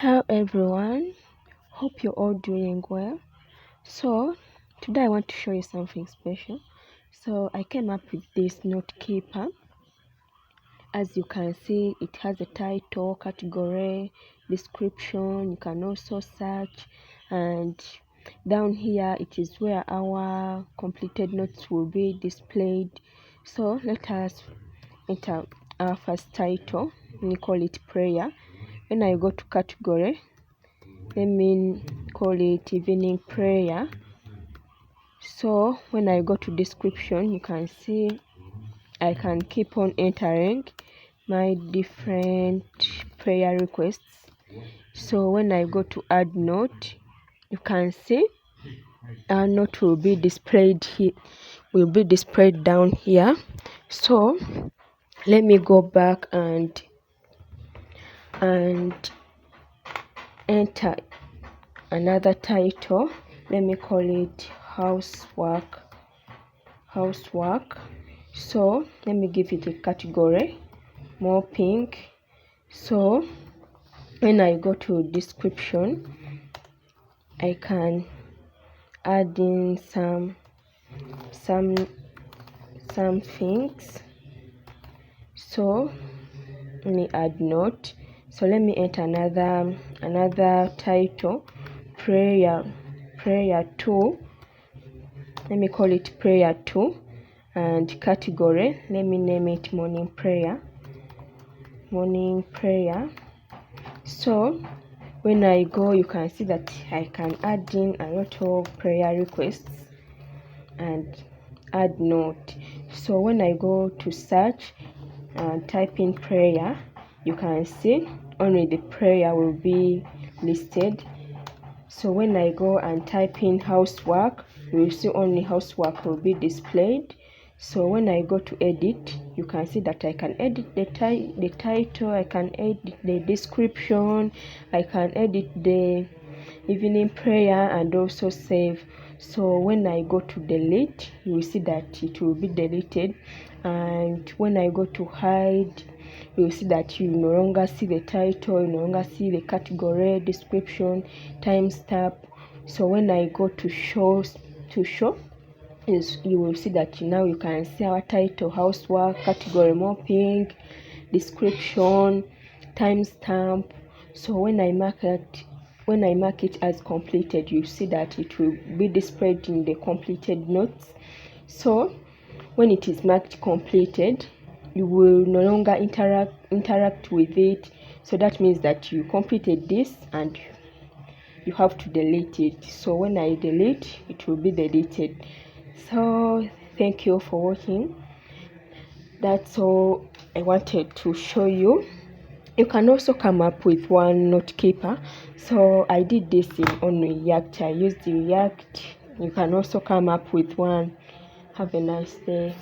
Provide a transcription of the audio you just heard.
Hello everyone, hope you're all doing well. So today I want to show you something special. So I came up with this note keeper. As you can see, it has a title, category, description. You can also search, and down here it is where our completed notes will be displayed. So let us enter our first title. We call it prayer. When I go to category, let me call it evening prayer. So when I go to description, you can see I can keep on entering my different prayer requests. So when I go to add note, you can see our note will be displayed here, down here. So let me go back and enter another title. Let me call it housework. So let me give it a category, mopping. So when I go to description, I can add in some things. So let me add note. So let me enter another title, prayer 2. Let me call it prayer 2, and category, let me name it morning prayer. So when I go, you can see that I can add in a lot of prayer requests and add note. So when I go to search and type in prayer, you can see only the prayer will be listed. So when I go and type in housework, you will see only housework will be displayed. So when I go to edit, you can see that I can edit the title, I can edit the description, I can edit the evening prayer, and also save. So when I go to delete, you will see that it will be deleted. And when I go to hide, you will see that you no longer see the title, you no longer see the category, description, timestamp. So when I go to show, you will see that now you can see our title, housework, category, mopping, description, timestamp. So when I mark it as completed, you see that it will be displayed in the completed notes. So when it is marked completed, you will no longer interact with it. So that means that you completed this and you have to delete it. So when I delete, it will be deleted. So thank you for watching. That's all I wanted to show you. You can also come up with one note keeper. So I did this on React. I used the React. You can also come up with one. Have a nice day.